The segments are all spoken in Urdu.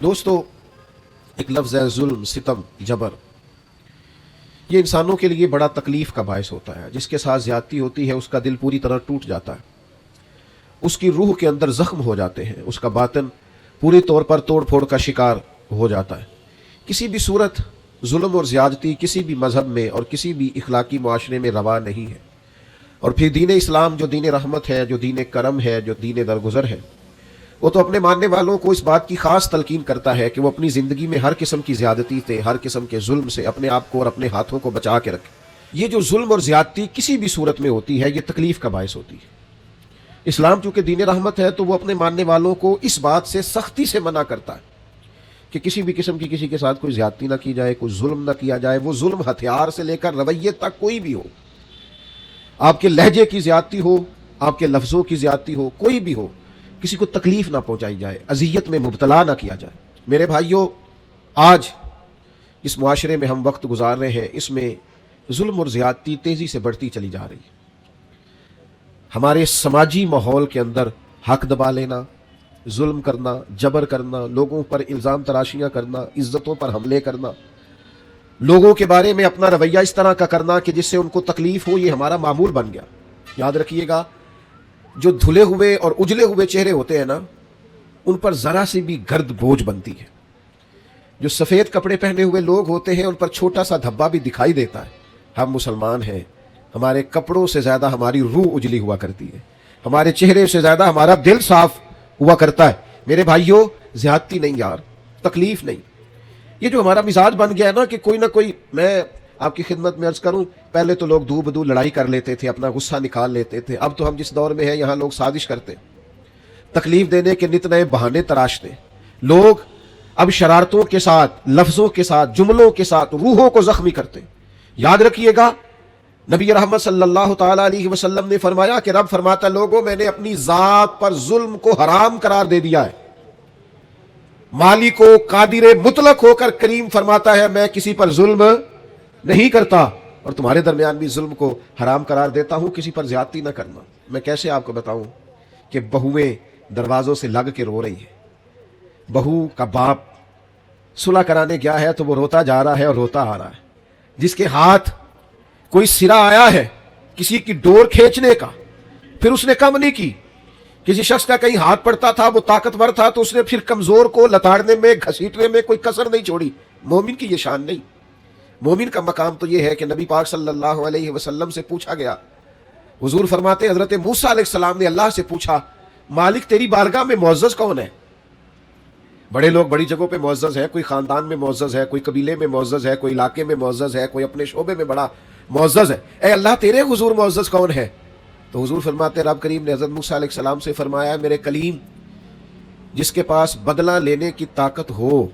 دوستو، ایک لفظ ہے ظلم، ستم، جبر. یہ انسانوں کے لیے بڑا تکلیف کا باعث ہوتا ہے. جس کے ساتھ زیادتی ہوتی ہے اس کا دل پوری طرح ٹوٹ جاتا ہے، اس کی روح کے اندر زخم ہو جاتے ہیں، اس کا باطن پوری طور پر توڑ پھوڑ کا شکار ہو جاتا ہے. کسی بھی صورت ظلم اور زیادتی کسی بھی مذہب میں اور کسی بھی اخلاقی معاشرے میں روا نہیں ہے. اور پھر دین اسلام جو دین رحمت ہے، جو دین کرم ہے، جو دین درگزر ہے، وہ تو اپنے ماننے والوں کو اس بات کی خاص تلقین کرتا ہے کہ وہ اپنی زندگی میں ہر قسم کی زیادتی سے، ہر قسم کے ظلم سے اپنے آپ کو اور اپنے ہاتھوں کو بچا کے رکھے. یہ جو ظلم اور زیادتی کسی بھی صورت میں ہوتی ہے، یہ تکلیف کا باعث ہوتی ہے. اسلام چونکہ دین رحمت ہے تو وہ اپنے ماننے والوں کو اس بات سے سختی سے منع کرتا ہے کہ کسی بھی قسم کی کسی کے ساتھ کوئی زیادتی نہ کی جائے، کوئی ظلم نہ کیا جائے. وہ ظلم ہتھیار سے لے کر رویے تک کوئی بھی ہو، آپ کے لہجے کی زیادتی ہو، آپ کے لفظوں کی زیادتی ہو، کوئی بھی ہو، کسی کو تکلیف نہ پہنچائی جائے، اذیت میں مبتلا نہ کیا جائے. میرے بھائیوں، آج اس معاشرے میں ہم وقت گزار رہے ہیں، اس میں ظلم اور زیادتی تیزی سے بڑھتی چلی جا رہی ہے. ہمارے سماجی ماحول کے اندر حق دبا لینا، ظلم کرنا، جبر کرنا، لوگوں پر الزام تراشیاں کرنا، عزتوں پر حملے کرنا، لوگوں کے بارے میں اپنا رویہ اس طرح کا کرنا کہ جس سے ان کو تکلیف ہو، یہ ہمارا معمول بن گیا. یاد رکھیے گا، جو دھلے ہوئے اور اجلے ہوئے چہرے ہوتے ہیں نا، ان پر ذرا سی بھی گرد بوجھ بنتی ہے. جو سفید کپڑے پہنے ہوئے لوگ ہوتے ہیں ان پر چھوٹا سا دھبا بھی دکھائی دیتا ہے. ہم مسلمان ہیں، ہمارے کپڑوں سے زیادہ ہماری روح اجلی ہوا کرتی ہے، ہمارے چہرے سے زیادہ ہمارا دل صاف ہوا کرتا ہے. میرے بھائیوں، زیادتی نہیں یار، تکلیف نہیں. یہ جو ہمارا مزاج بن گیا ہے نا کہ کوئی نہ کوئی، میں آپ کی خدمت میں عرض کروں، پہلے تو لوگ دو بدو لڑائی کر لیتے تھے، اپنا غصہ نکال لیتے تھے. اب تو ہم جس دور میں ہیں یہاں لوگ سازش کرتے، تکلیف دینے کے نت نئے بہانے تراشتے. لوگ اب شرارتوں کے ساتھ، لفظوں کے ساتھ، جملوں کے ساتھ روحوں کو زخمی کرتے. یاد رکھیے گا، نبی رحمت صلی اللہ تعالیٰ علیہ وسلم نے فرمایا کہ رب فرماتا، لوگوں میں نے اپنی ذات پر ظلم کو حرام قرار دے دیا ہے. مالک و قادر مطلق ہو کر کریم فرماتا ہے میں کسی پر ظلم نہیں کرتا، اور تمہارے درمیان بھی ظلم کو حرام قرار دیتا ہوں، کسی پر زیادتی نہ کرنا. میں کیسے آپ کو بتاؤں کہ بہویں دروازوں سے لگ کے رو رہی ہیں. بہو کا باپ صلح کرانے گیا ہے تو وہ روتا جا رہا ہے اور روتا آ رہا ہے. جس کے ہاتھ کوئی سرا آیا ہے کسی کی ڈور کھینچنے کا، پھر اس نے کم نہیں کی. کسی شخص کا کہیں ہاتھ پڑتا تھا، وہ طاقتور تھا تو اس نے پھر کمزور کو لتاڑنے میں، گھسیٹنے میں کوئی کسر نہیں چھوڑی. مومن کی یہ شان نہیں. مومن کا مقام تو یہ ہے کہ نبی پاک صلی اللہ علیہ وسلم سے پوچھا گیا، حضور فرماتے حضرت موسیٰ علیہ السلام نے اللہ سے پوچھا، مالک تیری بارگاہ میں معزز کون ہے؟ بڑے لوگ بڑی جگہوں پہ معزز ہے، کوئی خاندان میں معزز ہے، کوئی قبیلے میں معزز ہے، کوئی علاقے میں معزز ہے، کوئی اپنے شعبے میں بڑا معزز ہے. اے اللہ تیرے حضور معزز کون ہے؟ تو حضور فرماتے رب کریم نے حضرت موسیٰ علیہ السلام سے فرمایا، میرے کلیم، جس کے پاس بدلہ لینے کی طاقت ہو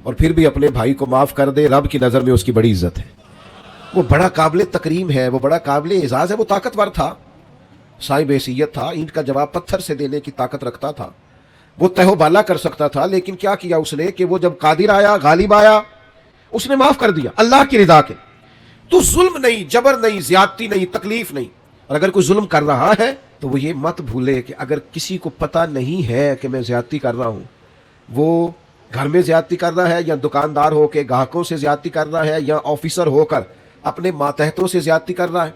اور پھر بھی اپنے بھائی کو معاف کر دے، رب کی نظر میں اس کی بڑی عزت ہے. وہ بڑا قابل تکریم ہے، وہ بڑا قابل اعزاز ہے. وہ طاقتور تھا، صاحب حیثیت تھا، اینٹ کا جواب پتھر سے دینے کی طاقت رکھتا تھا، وہ تہو بالا کر سکتا تھا. لیکن کیا کیا اس نے کہ وہ جب قادر آیا، غالب آیا، اس نے معاف کر دیا اللہ کی رضا کے. تو ظلم نہیں، جبر نہیں، زیادتی نہیں، تکلیف نہیں. اور اگر کوئی ظلم کر رہا ہے تو وہ یہ مت بھولے کہ اگر کسی کو پتہ نہیں ہے کہ میں زیادتی کر رہا ہوں، وہ گھر میں زیادتی کر رہا ہے، یا دکاندار ہو کے گاہکوں سے زیادتی کر رہا ہے، یا آفیسر ہو کر اپنے ماتحتوں سے زیادتی کر رہا ہے،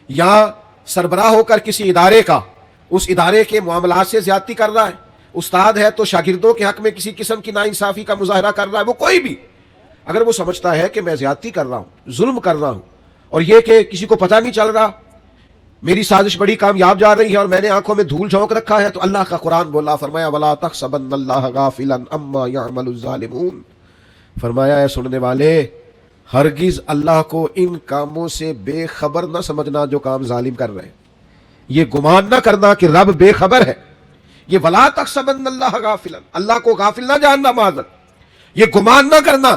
یا سربراہ ہو کر کسی ادارے کا، اس ادارے کے معاملات سے زیادتی کر رہا ہے، استاد ہے تو شاگردوں کے حق میں کسی قسم کی ناانصافی کا مظاہرہ کر رہا ہے، وہ کوئی بھی اگر وہ سمجھتا ہے کہ میں زیادتی کر رہا ہوں، ظلم کر رہا ہوں، اور یہ کہ کسی کو پتہ نہیں چل رہا، میری سازش بڑی کامیاب جا رہی ہے اور میں نے آنکھوں میں دھول جھونک رکھا ہے، تو اللہ کا قرآن بولا، فرمایا وَلَا تَحْسَبَنَّ اللَّهَ غَافِلًا عَمَّا يَعْمَلُ الظَّالِمُونَ. فرمایا اے سننے والے، ہرگز اللہ کو ان کاموں سے بے خبر نہ سمجھنا جو کام ظالم کر رہے ہیں. یہ گمان نہ کرنا کہ رب بے خبر ہے. یہ وَلَا تَحْسَبَنَّ اللَّهَ غَافِلًا، اللہ کو غافل نہ جاننا معاذ. یہ گمان نہ کرنا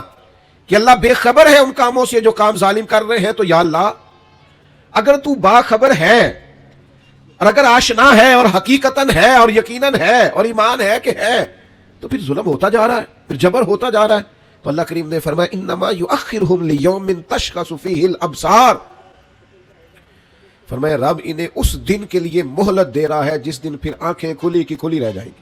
کہ اللہ بے خبر ہے ان کاموں سے جو کام ظالم کر رہے ہیں. تو یا اللہ، اگر تو باخبر ہے اور اگر آشنا ہے اور حقیقتاً ہے اور یقیناً ہے اور ایمان ہے کہ ہے، تو پھر ظلم ہوتا جا رہا ہے، پھر جبر ہوتا جا رہا ہے. تو اللہ کریم نے فرمایا انما یؤخرہم لیوم تشخص فیہ الابصار. فرمایا رب انہیں اس دن کے لیے مہلت دے رہا ہے جس دن پھر آنکھیں کھلی کی کھلی رہ جائیں گی.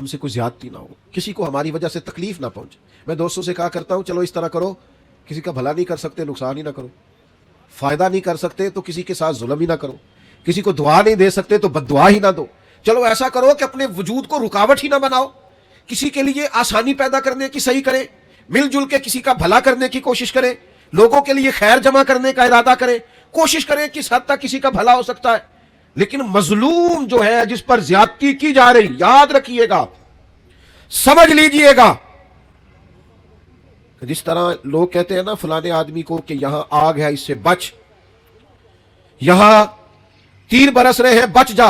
ہم سے کوئی زیادتی نہ ہو, کسی کو ہماری وجہ سے تکلیف نہ پہنچے. میں دوستوں سے کہا کرتا ہوں چلو اس طرح کرو, کسی کا بھلا نہیں کر سکتے نقصان ہی نہ کرو, فائدہ نہیں کر سکتے تو کسی کے ساتھ ظلم ہی نہ کرو, کسی کو دعا نہیں دے سکتے تو بد دعا ہی نہ دو. چلو ایسا کرو کہ اپنے وجود کو رکاوٹ ہی نہ بناؤ, کسی کے لیے آسانی پیدا کرنے کی صحیح کریں, مل جل کے کسی کا بھلا کرنے کی کوشش کریں, لوگوں کے لیے خیر جمع کرنے کا ارادہ کریں, کوشش کریں کس حد تک کسی کا بھلا ہو سکتا ہے. لیکن مظلوم جو ہے, جس پر زیادتی کی جا رہی, یاد رکھیے گا, سمجھ لیجئے گا, جس طرح لوگ کہتے ہیں نا فلانے آدمی کو کہ یہاں آگ ہے اس سے بچ, یہاں تیر برس رہے ہیں بچ جا,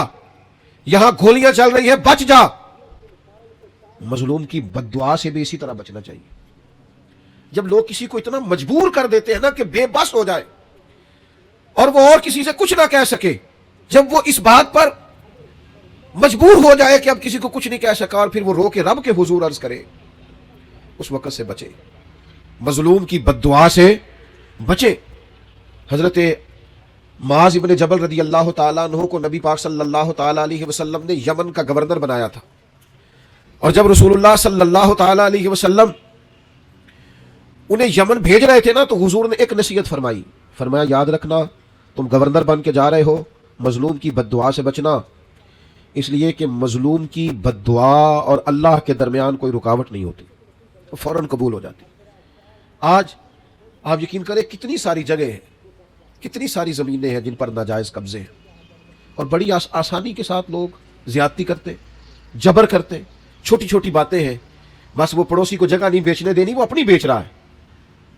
یہاں گولیاں چل رہی ہیں بچ جا. مظلوم کی بد دعا سے بھی اسی طرح بچنا چاہیے. جب لوگ کسی کو اتنا مجبور کر دیتے ہیں نا کہ بے بس ہو جائے اور وہ اور کسی سے کچھ نہ کہہ سکے, جب وہ اس بات پر مجبور ہو جائے کہ اب کسی کو کچھ نہیں کہہ سکا اور پھر وہ رو کے رب کے حضور عرض کرے, اس وقت سے بچے, مظلوم کی بد دعا سے بچے. حضرت معاذ ابن جبل رضی اللہ تعالیٰ عنہ کو نبی پاک صلی اللہ تعالیٰ علیہ وسلم نے یمن کا گورنر بنایا تھا, اور جب رسول اللہ صلی اللہ تعالیٰ علیہ وسلم انہیں یمن بھیج رہے تھے نا, تو حضور نے ایک نصیحت فرمائی, فرمایا یاد رکھنا تم گورنر بن کے جا رہے ہو, مظلوم کی بد دعا سے بچنا, اس لیے کہ مظلوم کی بد دعا اور اللہ کے درمیان کوئی رکاوٹ نہیں ہوتی, وہ فوراً قبول ہو جاتی. آج آپ یقین کریں کتنی ساری جگہ ہیں, کتنی ساری زمینیں ہیں جن پر ناجائز قبضے ہیں, اور بڑی آسانی کے ساتھ لوگ زیادتی کرتے, جبر کرتے, چھوٹی چھوٹی باتیں ہیں, بس وہ پڑوسی کو جگہ نہیں بیچنے دینی, وہ اپنی بیچ رہا ہے,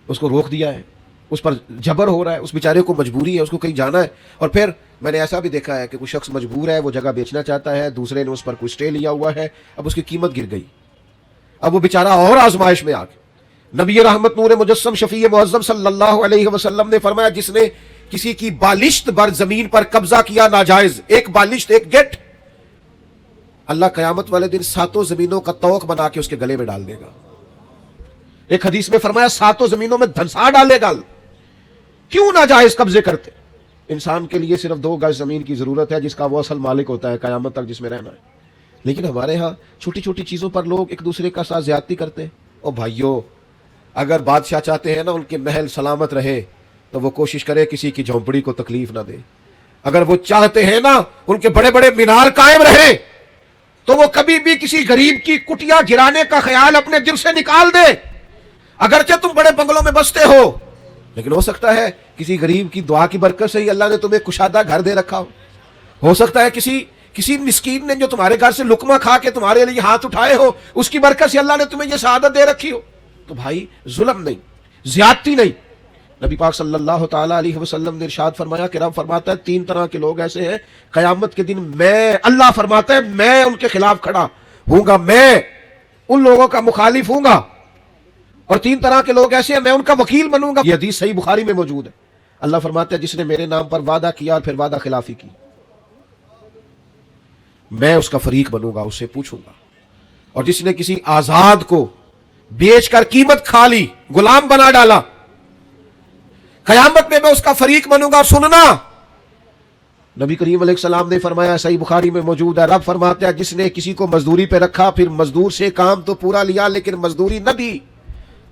اس کو روک دیا ہے, اس پر جبر ہو رہا ہے, اس بیچارے کو مجبوری ہے, اس کو کہیں جانا ہے, اور پھر میں نے ایسا بھی دیکھا ہے کہ کوئی شخص مجبور ہے, وہ جگہ بیچنا چاہتا ہے, دوسرے نے اس پر کوئی سٹے لیا ہوا ہے, اب اس کی قیمت گر گئی, اب وہ بیچارہ اور آزمائش میں آ گیا. نبی رحمت نور مجسم شفیع معظم صلی اللہ علیہ وسلم نے فرمایا جس نے کسی کی بالشت بر زمین پر قبضہ کیا ناجائز, ایک بالشت, ایک گٹ, اللہ قیامت والے دن 7 زمینوں کا توق بنا کے اس کے گلے میں ڈال دے گا. ایک حدیث میں فرمایا 7 زمینوں میں دھنسا ڈالے گا. کیوں ناجائز قبضے کرتے؟ انسان کے لیے صرف 2 گز زمین کی ضرورت ہے جس کا وہ اصل مالک ہوتا ہے قیامت تک, جس میں رہنا ہے. لیکن ہمارے ہاں چھوٹی چھوٹی چیزوں پر لوگ ایک دوسرے کا ساتھ زیادتی کرتے ہیں. اور بھائیو, اگر بادشاہ چاہتے ہیں نا ان کے محل سلامت رہے تو وہ کوشش کرے کسی کی جھونپڑی کو تکلیف نہ دے. اگر وہ چاہتے ہیں نا ان کے بڑے بڑے مینار قائم رہے تو وہ کبھی بھی کسی غریب کی کٹیا گرانے کا خیال اپنے دل سے نکال دے. اگرچہ تم بڑے بنگلوں میں بستے ہو, لیکن ہو سکتا ہے کسی غریب کی دعا کی برکت سے ہی اللہ نے تمہیں کشادہ گھر دے رکھا ہو سکتا ہے کسی مسکین نے جو تمہارے گھر سے لقمہ کھا کے تمہارے لیے ہاتھ اٹھائے ہو, اس کی برکت سے اللہ نے تمہیں یہ سعادت دے رکھی ہو. تو بھائی ظلم نہیں, زیادتی نہیں. نبی پاک صلی اللہ تعالیٰ علیہ وسلم نے ارشاد فرمایا کہ رب فرماتا ہے 3 طرح کے لوگ ایسے ہیں قیامت کے دن میں, اللہ فرماتا ہے میں ان کے خلاف کھڑا ہوں گا, میں ان لوگوں کا مخالف ہوں گا. اور 3 طرح کے لوگ ایسے ہیں میں ان کا وکیل بنوں گا. یہ حدیث صحیح بخاری میں موجود ہے. اللہ فرماتا ہے جس نے میرے نام پر وعدہ کیا اور پھر وعدہ خلافی کی, میں اس کا فریق بنوں گا, اس سے پوچھوں گا. اور جس نے کسی آزاد کو بیچ کر قیمت کھا لی, غلام بنا ڈالا, قیامت میں اس کا فریق بنوں گا. سننا, نبی کریم علیہ السلام نے فرمایا, صحیح بخاری میں موجود ہے, رب فرماتا ہے جس نے کسی کو مزدوری پہ رکھا پھر مزدور سے کام تو پورا لیا لیکن مزدوری نہ دی,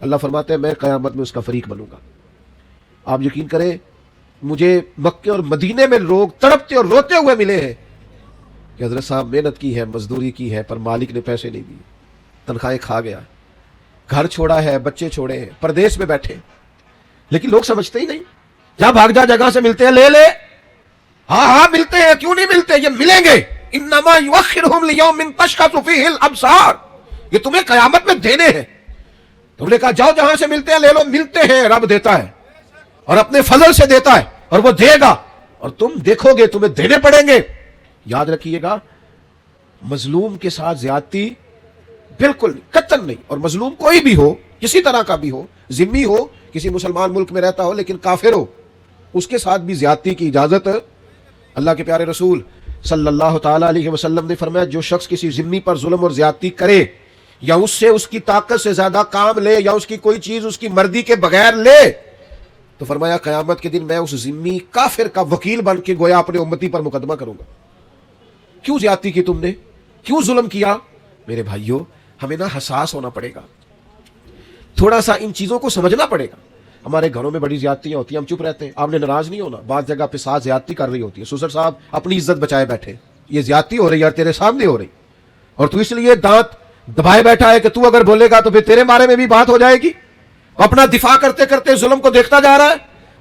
اللہ فرماتا ہے میں قیامت میں اس کا فریق بنوں گا. آپ یقین کریں مجھے مکے اور مدینے میں لوگ تڑپتے اور روتے ہوئے ملے ہیں کہ حضرت صاحب محنت کی ہے, مزدوری کی ہے, پر مالک نے پیسے نہیں دیے, تنخواہیں کھا گیا, گھر چھوڑا ہے, بچے چھوڑے ہیں, پردیس میں بیٹھے, لیکن لوگ سمجھتے ہی نہیں. جہاں بھاگ جا جگہ سے ملتے ہیں لے لے, ہاں ملتے ہیں, کیوں نہیں ملتے, یہ ملیں گے. انما یؤخرھم لیوم تشخص فیہ الابصار, یہ تمہیں قیامت میں دینے ہیں. تم نے کہا جاؤ جہاں سے ملتے ہیں لے لو, ملتے ہیں, رب دیتا ہے اور اپنے فضل سے دیتا ہے اور وہ دے گا, اور تم دیکھو گے تمہیں دینے پڑیں گے. یاد رکھیے گا مظلوم کے ساتھ زیادتی بالکل نہیں, قطعاً نہیں. اور مظلوم کوئی بھی ہو, کسی طرح کا بھی ہو, ذمی ہو, کسی مسلمان ملک میں رہتا ہو لیکن کافر ہو, اس کے ساتھ بھی زیادتی کی اجازت اللہ کے پیارے رسول صلی اللہ تعالیٰ علیہ وسلم نے فرمایا جو شخص کسی ذمی پر ظلم اور زیادتی کرے یا اس سے اس کی طاقت سے زیادہ کام لے یا اس کی کوئی چیز اس کی مرضی کے بغیر لے, تو فرمایا قیامت کے دن میں اس ذمی کافر کا وکیل بن کے گویا اپنے امتی پر مقدمہ کروں گا. کیوں زیادتی کی تم نے, کیوں ظلم کیا؟ میرے بھائیوں ہمیں نا حساس ہونا پڑے گا, تھوڑا سا ان چیزوں کو سمجھنا پڑے گا. ہمارے گھروں میں بڑی زیادتیاں ہوتی ہیں, ہم چپ رہتے ہیں. آپ نے ناراض نہیں ہونا, بعض جگہ پہ ساتھ زیادتی کر رہی ہوتی ہے, سسر صاحب اپنی عزت بچائے بیٹھے, یہ زیادتی ہو رہی ہے تیرے سامنے ہو رہی, اور تو اس لیے دانت دبائے بیٹھا ہے کہ تو اگر بولے گا تو پھر تیرے بارے میں بھی بات ہو جائے گی. اپنا دفاع کرتے کرتے ظلم کو دیکھتا جا رہا ہے.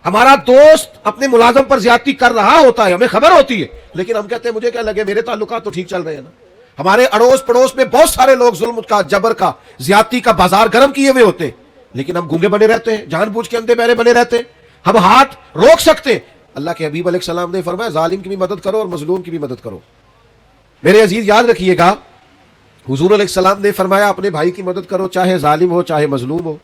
ہمارا دوست اپنے ملازم پر زیادتی کر رہا ہوتا ہے, ہمیں خبر ہوتی ہے, لیکن ہم کہتے ہیں مجھے کیا لگے, میرے تعلقات تو ٹھیک چل رہے ہیں نا. ہمارے اڑوس پڑوس میں بہت سارے لوگ ظلم کا, جبر کا, زیادتی کا بازار گرم کیے ہوئے ہوتے ہیں, لیکن ہم گونگے بنے رہتے ہیں, جان بوجھ کے اندھے بہرے بنے رہتے ہیں. ہم ہاتھ روک سکتے. اللہ کے حبیب علیہ السلام نے فرمایا ظالم کی بھی مدد کرو اور مظلوم کی بھی مدد کرو. میرے عزیز یاد رکھیے گا, حضور علیہ السلام نے فرمایا اپنے بھائی کی مدد کرو, چاہے ظالم ہو چاہے مظلوم ہو.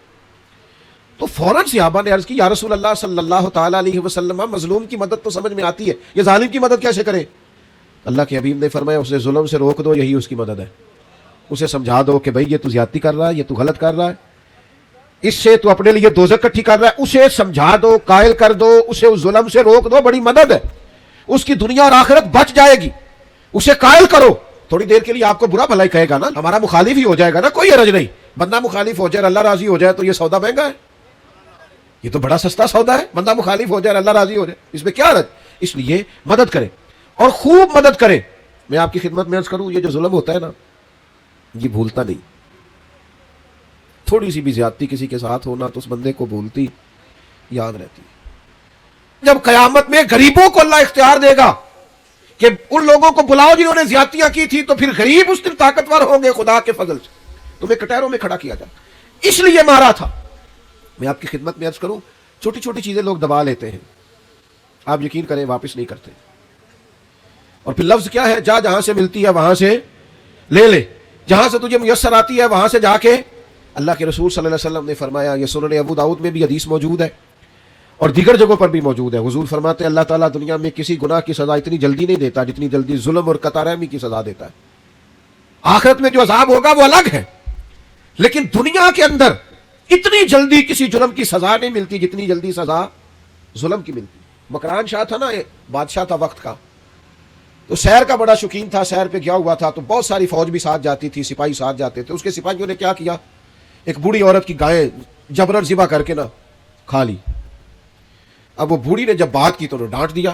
تو فوراً صحابہ نے عرض کی یا رسول اللہ صلی اللہ تعالیٰ علیہ وسلم, مظلوم کی مدد تو سمجھ میں آتی ہے, یہ ظالم کی مدد کیسے کرے؟ اللہ کے حبیب نے فرمایا اسے ظلم سے روک دو, یہی اس کی مدد ہے. اسے سمجھا دو کہ بھئی یہ تو زیادتی کر رہا ہے, یہ تو غلط کر رہا ہے, اس سے تو اپنے لیے دوزخ کٹھی کر رہا ہے. اسے سمجھا دو, قائل کر دو, اسے اس ظلم سے روک دو, بڑی مدد ہے, اس کی دنیا اور آخرت بچ جائے گی. اسے قائل کرو, تھوڑی دیر کے لیے آپ کو برا بھلا ہی کہے گا نا, ہمارا مخالف ہی ہو جائے گا نا, کوئی حرج نہیں. بندہ مخالف ہو جائے اللہ راضی ہو جائے تو یہ سودا مہنگا ہے, یہ تو بڑا سستا سودا ہے. بندہ مخالف ہو جائے اللہ راضی ہو جائے, اس میں کیا حرج؟ اس لیے مدد کریں اور خوب مدد کریں. میں آپ کی خدمت میں عرض کروں, یہ جو ظلم ہوتا ہے نا, یہ بھولتا نہیں. تھوڑی سی بھی زیادتی کسی کے ساتھ ہونا تو اس بندے کو بھولتی یاد رہتی. جب قیامت میں غریبوں کو اللہ اختیار دے گا کہ ان لوگوں کو بلاؤ جنہوں نے زیادتیاں کی تھی, تو پھر غریب اس دن طاقتور ہوں گے خدا کے فضل سے, تمہیں کٹہروں میں کھڑا کیا جائے. اس لیے مارا تھا. میں آپ کی خدمت میں عرض کروں, چھوٹی چھوٹی چیزیں لوگ دبا لیتے ہیں, آپ یقین کریں واپس نہیں کرتے. اور پھر لفظ کیا ہے, جا جہاں سے ملتی ہے وہاں سے لے لے, جہاں سے تجھے میسر آتی ہے وہاں سے جا کے. اللہ کے رسول صلی اللہ علیہ وسلم نے فرمایا, یہ سنن ابو داؤد میں بھی حدیث موجود ہے اور دیگر جگہوں پر بھی موجود ہے. حضور فرماتے ہیں اللہ تعالیٰ دنیا میں کسی گناہ کی سزا اتنی جلدی نہیں دیتا جتنی جلدی ظلم اور قطع رحمی کی سزا دیتا ہے. آخرت میں جو عذاب ہوگا وہ الگ ہے, لیکن دنیا کے اندر اتنی جلدی کسی جرم کی سزا نہیں ملتی جتنی جلدی سزا ظلم کی ملتی. مکران شاہ تھا نا, بادشاہ تھا وقت کا, تو سیر کا بڑا شوقین تھا, سیر پہ گیا ہوا تھا, تو بہت ساری فوج بھی ساتھ جاتی تھی, سپاہی ساتھ جاتے تھے. اس کے سپاہیوں نے کیا کیا, ایک بوڑھی عورت کی گائیں جبرن ذبح کر کے نا کھا لی. اب وہ بوڑھی نے جب بات کی تو انہوں نے ڈانٹ دیا.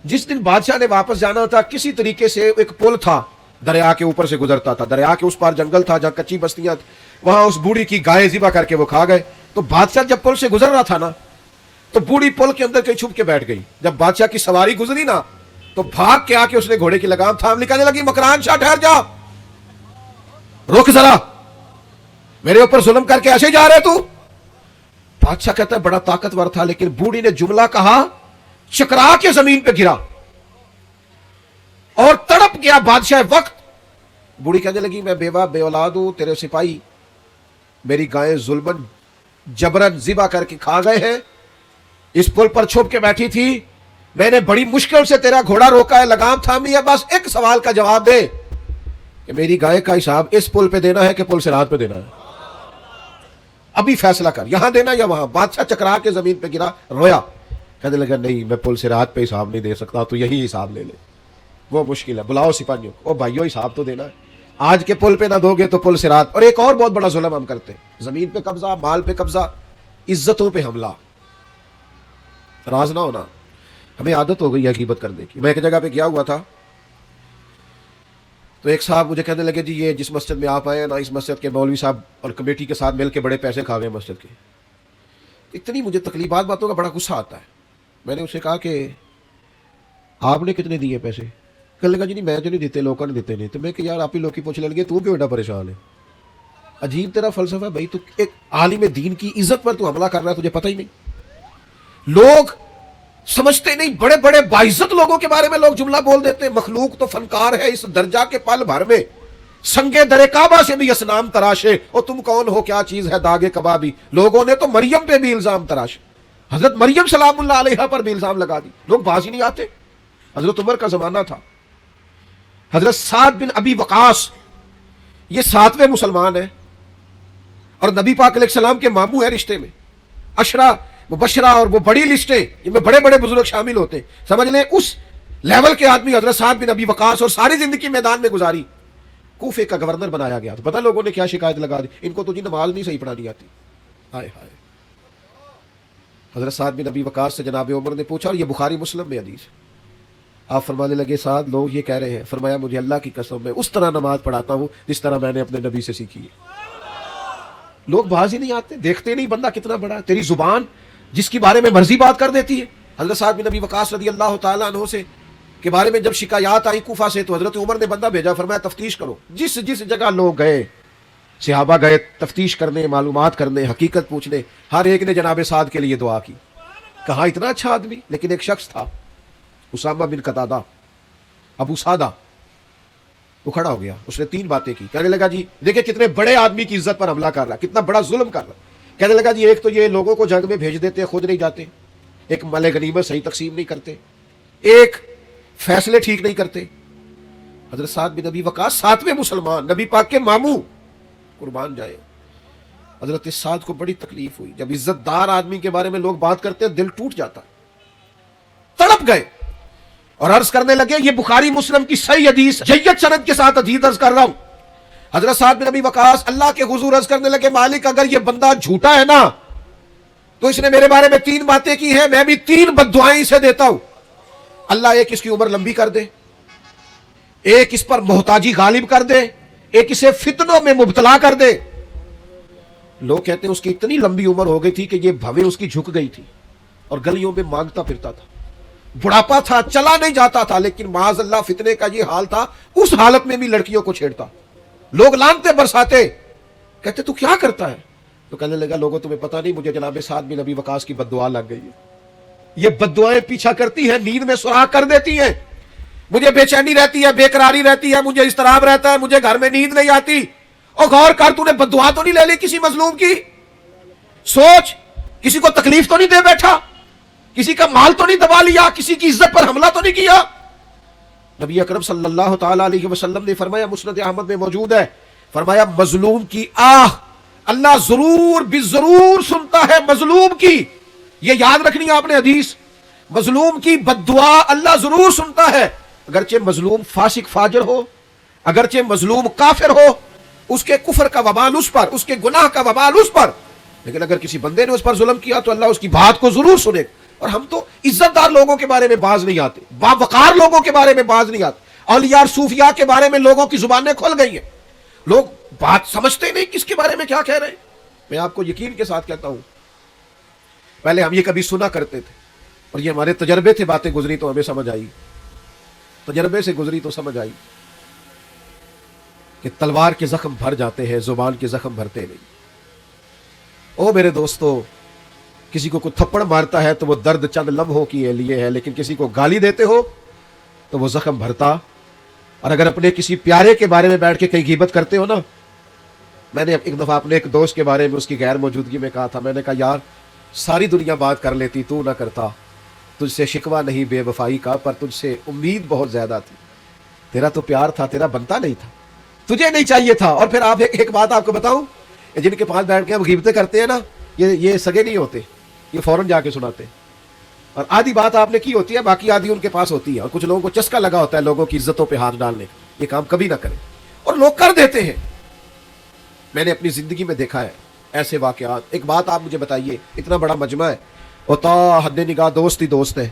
جس دن بادشاہ نے واپس جانا تھا, کسی طریقے سے ایک پل تھا, دریا کے اوپر سے گزرتا تھا, دریا کے اس پار جنگل تھا جہاں کچی بستیاں, وہاں اس بوڑھی کی گائیں ذبح کر کے وہ کھا گئے. تو بادشاہ جب پل سے گزر رہا تھا نا, تو بوڑھی پل کے اندر کہیں چھپ کے بیٹھ گئی. جب بادشاہ کی سواری گزری نا, تو بھاگ کے آ کے اس نے گھوڑے کی لگام تھام لی, کہنے لگی مکران شاہ ٹھہر جا, رک ذرا, میرے اوپر ظلم کر کے ایسے جا رہے تو. بادشاہ کہتا ہے بڑا طاقتور تھا, لیکن بوڑھی نے جملہ کہا, چکرا کے زمین پہ گرا اور تڑپ گیا بادشاہ وقت. بوڑھی کہنے لگی میں بیوہ بے اولاد ہوں, تیرے سپاہی میری گائیں ظلمن جبرن ذبح کر کے کھا گئے ہیں, اس پل پر چھپ کے بیٹھی تھی, میں نے بڑی مشکل سے تیرا گھوڑا روکا ہے, لگام تھامی ہے, بس ایک سوال کا جواب دے کہ میری گائے کا حساب اس پل پہ دینا ہے کہ پل سے رات پہ دینا ہے, ابھی فیصلہ کر, یہاں دینا یا وہاں. بادشاہ چکرا کے زمین پہ گرا, رویا, کہنے لگا نہیں میں پل سے رات پہ حساب نہیں دے سکتا, تو یہی حساب لے لے, وہ مشکل ہے, بلاؤ سپاہیوں کو, بھائیو حساب تو دینا ہے, آج کے پل پہ نہ دو گے تو پل سے رات. اور ایک اور بہت بڑا ظلم ہم کرتے ہیں, زمین پہ قبضہ, مال پہ قبضہ, عزتوں پہ حملہ. راز نہ ہونا, ہمیں عادت ہو گئی ہے غیبت کرنے کی. میں ایک جگہ پہ گیا ہوا تھا, تو ایک صاحب مجھے کہنے لگے جی یہ جس مسجد میں آپ آئے ہیں نا, اس مسجد کے مولوی صاحب اور کمیٹی کے ساتھ مل کے بڑے پیسے کھا گئے مسجد کے. اتنی مجھے تکلیفات باتوں کا بڑا غصہ آتا ہے. میں نے اسے کہا کہ آپ نے کتنے دیے پیسے؟ کہنے لگا جی نہیں میں تو نہیں دیتے, لوگوں نے دیتے نہیں. تو میں کہ یار آپ ہی لوگ کی پوچھ لیں گے, تو کیوں ایڈا پریشان ہے؟ عجیب تیرا فلسفہ ہے بھائی, تو ایک عالم دین کی عزت پر تو حملہ کر رہا ہے, تجھے پتہ ہی نہیں. لوگ سمجھتے نہیں, بڑے بڑے باعزت لوگوں کے بارے میں لوگ جملہ بول دیتے ہیں, مخلوق تو فنکار ہے اس درجہ کے پل بھر میں, سنگے در کعبہ سے بھی اسنام تراشے, اور تم کون ہو کیا چیز ہے داغے کبابی. لوگوں نے تو مریم پہ بھی الزام تراشے, حضرت مریم سلام اللہ علیہا پر بھی الزام لگا دی. لوگ باز ہی نہیں آتے. حضرت عمر کا زمانہ تھا, حضرت سعد بن ابی وقاص یہ 7ویں مسلمان ہیں اور نبی پاک علیہ السلام کے ماموں ہیں رشتے میں. عشرہ مبشرہ اور وہ بڑی لسٹیں جن میں بڑے بڑے بزرگ شامل ہوتے ہیں, سمجھ لیں اس لیول کے آدمی حضرت سعد بن ابی وقاص, اور ساری زندگی میدان میں گزاری. کوفے کا گورنر بنایا گیا. تو پتہ لوگوں نے کیا شکایت لگا دی, ان کو تو جی نماز نہیں صحیح پڑھانی آتی. ہائے ہائے. حضرت سعد بن ابی وقاص سے جناب عمر نے پوچھا, اور یہ بخاری مسلم میں حدیث. آپ فرمانے لگے سعد لوگ یہ کہہ رہے ہیں. فرمایا مجھے اللہ کی قسم میں اس طرح نماز پڑھاتا ہوں جس طرح میں نے اپنے نبی سے سیکھی ہے. لوگ باز ہی نہیں آتے, دیکھتے نہیں بندہ کتنا بڑا ہے. تیری زبان جس کے بارے میں مرضی بات کر دیتی ہے. حضرت سعد بن ابی وقاص رضی اللہ تعالیٰ عنہ سے کے بارے میں جب شکایات آئی کوفہ سے, تو حضرت عمر نے بندہ بھیجا, فرمایا تفتیش کرو. جس جس جگہ لوگ گئے, صحابہ گئے تفتیش کرنے, معلومات کرنے, حقیقت پوچھنے, ہر ایک نے جناب سعد کے لیے دعا کی. کہا اتنا اچھا آدمی. لیکن ایک شخص تھا اسامہ بن قتادہ, ابو سعدہ, وہ کھڑا ہو گیا. اس نے 3 باتیں کی. کہنے لگا جی دیکھیں کتنے بڑے آدمی کی عزت پر حملہ کر رہا, کتنا بڑا ظلم کر رہا. کہنے لگا جی ایک تو یہ لوگوں کو جنگ میں بھیج دیتے, خود نہیں جاتے. ایک مال غنیمت صحیح تقسیم نہیں کرتے. ایک فیصلے ٹھیک نہیں کرتے. حضرت سعد بن ابی وقاص 7ویں مسلمان, نبی پاک کے ماموں, قربان جائے. حضرت سعد کو بڑی تکلیف ہوئی. جب عزت دار آدمی کے بارے میں لوگ بات کرتے دل ٹوٹ جاتا. تڑپ گئے اور عرض کرنے لگے, یہ بخاری مسلم کی صحیح حدیث جید سند کے ساتھ حدیث عرض کر رہا ہوں. حضرت سعد بن ابی وقاص اللہ کے حضور عرض کرنے لگے, مالک اگر یہ بندہ جھوٹا ہے نا تو اس نے میرے بارے میں 3 باتیں کی ہیں, میں بھی 3 بددعائیں اسے دیتا ہوں. اللہ ایک اس کی عمر لمبی کر دے, ایک اس پر محتاجی غالب کر دے, ایک اسے فتنوں میں مبتلا کر دے. لوگ کہتے ہیں اس کی اتنی لمبی عمر ہو گئی تھی کہ یہ بھویں اس کی جھک گئی تھی اور گلیوں میں مانگتا پھرتا تھا. بڑھاپا تھا, چلا نہیں جاتا تھا, لیکن معاذ اللہ فتنے کا یہ حال تھا, اس حالت میں بھی لڑکیوں کو چھیڑتا. لوگ لانتے برساتے, کہتے تو کیا کرتا ہے؟ تو کہنے لگا لوگوں تمہیں پتہ نہیں, مجھے جناب سعد بن ابی وقاص کی بد دعا لگ گئی ہے. یہ بد دعائیں پیچھا کرتی ہیں, نیند میں سراغ کر دیتی ہیں. مجھے بے چینی رہتی ہے, بے قراری رہتی ہے, مجھے اضطراب رہتا ہے, مجھے گھر میں نیند نہیں آتی. اور غور کر, تو نے بد دعا تو نہیں لے لی کسی مظلوم کی؟ سوچ, کسی کو تکلیف تو نہیں دے بیٹھا, کسی کا مال تو نہیں دبا لیا, کسی کی عزت پر حملہ تو نہیں کیا. نبی اکرم صلی اللہ تعالی علیہ وسلم نے فرمایا, مسند احمد میں موجود ہے, فرمایا مظلوم کی آہ اللہ ضرور ضرور سنتا ہے. مظلوم کی, یہ یاد رکھنی آپ نے حدیث, مظلوم کی بد دعا اللہ ضرور سنتا ہے. اگرچہ مظلوم فاسق فاجر ہو, اگرچہ مظلوم کافر ہو, اس کے کفر کا وبال اس پر, اس کے گناہ کا وبال اس پر, لیکن اگر کسی بندے نے اس پر ظلم کیا تو اللہ اس کی بات کو ضرور سنے. اور ہم تو عزت دار لوگوں کے بارے میں باز نہیں آتے, باوقار لوگوں کے بارے میں باز نہیں آتے. اولیاء صوفیاء کے بارے میں لوگوں کی زبانیں کھل گئی ہیں, لوگ بات سمجھتے نہیں کس کے بارے میں کیا کہہ رہے ہیں. میں آپ کو یقین کے ساتھ کہتا ہوں, پہلے ہم یہ کبھی سنا کرتے تھے اور یہ ہمارے تجربے تھے, باتیں گزری تو ہمیں سمجھ آئی, تجربے سے گزری تو سمجھ آئی کہ تلوار کے زخم بھر جاتے ہیں, زبان کے زخم بھرتے نہیں. او میرے دوستو, کسی کو کوئی تھپڑ مارتا ہے تو وہ درد چند لمحوں کے لیے ہے, لیکن کسی کو گالی دیتے ہو تو وہ زخم بھرتا. اور اگر اپنے کسی پیارے کے بارے میں بیٹھ کے کہیں غیبت کرتے ہو نا, میں نے ایک دفعہ اپنے ایک دوست کے بارے میں اس کی غیر موجودگی میں کہا تھا, میں نے کہا یار ساری دنیا بات کر لیتی, تو نہ کرتا. تجھ سے شکوہ نہیں بے وفائی کا, پر تجھ سے امید بہت زیادہ تھی. تیرا تو پیار تھا, تیرا بنتا نہیں تھا, تجھے نہیں چاہیے تھا. اور پھر آپ ایک بات آپ کو بتاؤں, جن کے پاس بیٹھ کے ہم غیبتیں کرتے ہیں نا, یہ سگے نہیں ہوتے, یہ فوراً جا کے سناتے. اور آدھی بات آپ نے کی ہوتی ہے, باقی آدھی ان کے پاس ہوتی ہے. اور کچھ لوگوں کو چسکا لگا ہوتا ہے لوگوں کی عزتوں پہ ہاتھ ڈالنے. یہ کام کبھی نہ کریں, اور لوگ کر دیتے ہیں. میں نے اپنی زندگی میں دیکھا ہے ایسے واقعات. ایک بات آپ مجھے بتائیے, اتنا بڑا مجمع ہے, ہوتا حد نگاہ دوست ہی دوست ہے.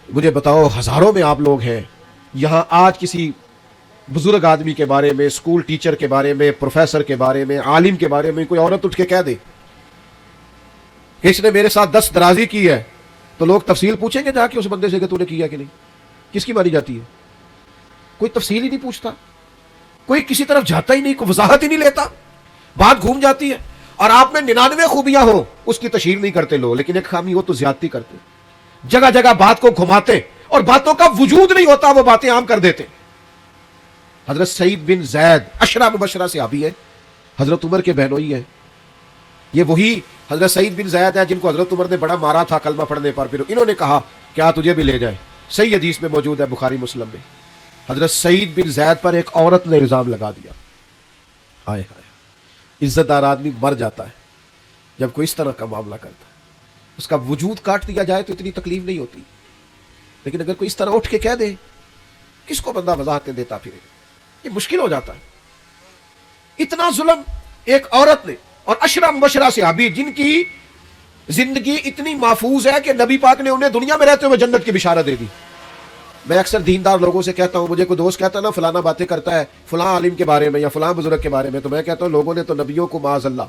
مجھے بتاؤ, ہزاروں میں آپ لوگ ہیں یہاں, آج کسی بزرگ آدمی کے بارے میں, اسکول ٹیچر کے بارے میں, پروفیسر کے بارے میں, عالم کے بارے میں کوئی عورت اٹھ کے کہہ دے کہ اس نے میرے ساتھ 10 درازی کی ہے, تو لوگ تفصیل پوچھیں گے جا کے اس بندے سے کہ تو نے کیا کہ نہیں. کس کی مانی جاتی ہے؟ کوئی تفصیل ہی نہیں پوچھتا, کوئی کسی طرف جاتا ہی نہیں, کوئی وضاحت ہی نہیں لیتا, بات گھوم جاتی ہے. اور آپ میں 99 خوبیاں ہو, اس کی تشہیر نہیں کرتے لوگ, لیکن ایک خامی ہو تو زیادتی کرتے, جگہ جگہ بات کو گھماتے, اور باتوں کا وجود نہیں ہوتا, وہ باتیں عام کر دیتے. حضرت سعید بن زید عشرہ مبشرہ صحابی ہے, حضرت عمر کے بہنوئی ہے. یہ وہی حضرت سعید بن زید ہے جن کو حضرت عمر نے بڑا مارا تھا کلمہ پڑھنے پر, پھر انہوں نے کہا کیا تجھے بھی لے جائے. صحیح حدیث میں موجود ہے بخاری مسلم میں. حضرت سعید بن زید پر ایک عورت نے الزام لگا دیا. ہائے ہائے, عزت دار آدمی مر جاتا ہے جب کوئی اس طرح کا معاملہ کرتا ہے. اس کا وجود کاٹ دیا جائے تو اتنی تکلیف نہیں ہوتی, لیکن اگر کوئی اس طرح اٹھ کے کہہ دے, کس کو بندہ وضاحتیں دیتا پھرے. یہ مشکل ہو جاتا ہے. اتنا ظلم ایک عورت نے, اور اشرا مبشرہ صحابی جن کی زندگی اتنی محفوظ ہے کہ نبی پاک نے انہیں دنیا میں رہتے ہوئے جنت کی بشارت دے دی. میں اکثر دیندار لوگوں سے کہتا ہوں, مجھے کوئی دوست کہتا ہے نا فلانا باتیں کرتا ہے فلاں عالم کے بارے میں یا فلاں بزرگ کے بارے میں, تو میں کہتا ہوں لوگوں نے تو نبیوں کو معاذ اللہ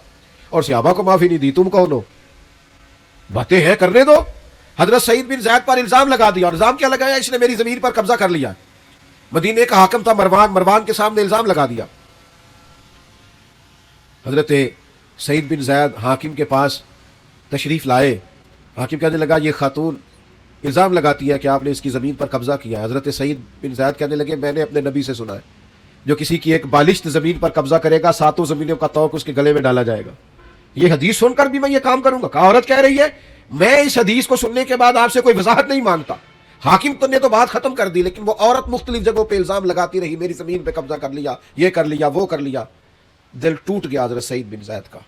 اور صحابہ کو معافی نہیں دی, تم کون ہو؟ باتیں ہیں کرنے دو. حضرت سعید بن زید پر الزام لگا دیا, اور الزام کیا لگایا؟ اس نے میری زمین پر قبضہ کر لیا. مدینے کا حاکم تھا مروان کے سامنے الزام لگا دیا. حضرت سعید بن زید حاکم کے پاس تشریف لائے. حاکم کہنے لگا یہ خاتون الزام لگاتی ہے کہ آپ نے اس کی زمین پر قبضہ کیا ہے. حضرت سعید بن زید کہنے لگے میں نے اپنے نبی سے سنا ہے جو کسی کی ایک بالشت زمین پر قبضہ کرے گا 7 زمینوں کا توق اس کے گلے میں ڈالا جائے گا. یہ حدیث سن کر بھی میں یہ کام کروں گا؟ کہا عورت کہہ رہی ہے میں اس حدیث کو سننے کے بعد آپ سے کوئی وضاحت نہیں مانگتا. حاکم نے تو بات ختم کر دی, لیکن وہ عورت مختلف جگہوں پہ الزام لگاتی رہی, میری زمین پہ قبضہ کر لیا, یہ کر لیا, وہ کر لیا. دل ٹوٹ گیا حضرت سعید بن زید کا,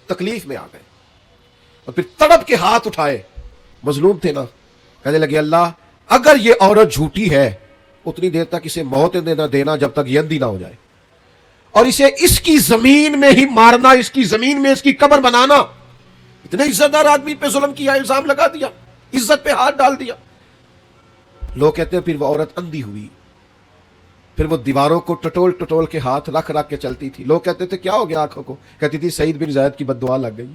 تکلیف میں آ گئے, اور پھر تڑپ کے ہاتھ اٹھائے, مظلوم تھے نا, کہنے لگے اللہ اگر یہ عورت جھوٹی ہے اتنی دیر تک اسے موت نہ دینا جب تک یہ اندھی نہ ہو جائے, اور اسے اس کی زمین میں ہی مارنا, اس کی زمین میں اس کی قبر بنانا. اتنے عزت دار آدمی پہ ظلم کیا, الزام لگا دیا, عزت پہ ہاتھ ڈال دیا. لوگ کہتے ہیں پھر وہ عورت اندھی ہوئی, پھر وہ دیواروں کو ٹٹول ٹٹول کے ہاتھ رکھ رکھ کے چلتی تھی. لوگ کہتے تھے کیا ہو گیا آنکھوں کو؟ کہتی تھی سعید بن زید کی بد دعا لگ گئی,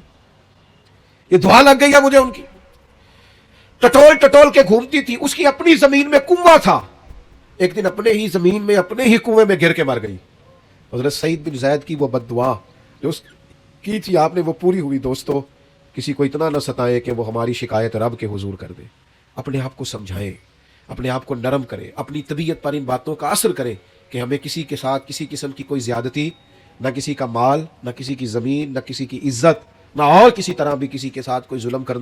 یہ دعا لگ گئی ہے مجھے ان کی. ٹٹول ٹٹول کے گھومتی تھی, اس کی اپنی زمین میں کنواں تھا, ایک دن اپنے ہی زمین میں اپنے ہی کنویں میں گر کے مر گئی. حضرت سعید بن زید کی وہ بد دعا جو اس کی تھی آپ نے وہ پوری ہوئی. دوستو کسی کو اتنا نہ ستائے کہ وہ ہماری شکایت رب کے حضور کر دے. اپنے آپ کو سمجھائے, اپنے آپ کو نرم کرے, اپنی طبیعت پر ان باتوں کا اثر کرے کہ ہمیں کسی کے ساتھ کسی قسم کی کوئی زیادتی, نہ کسی کا مال, نہ کسی کی زمین, نہ کسی کی عزت, نہ اور کسی طرح بھی کسی کے ساتھ کوئی ظلم کرنا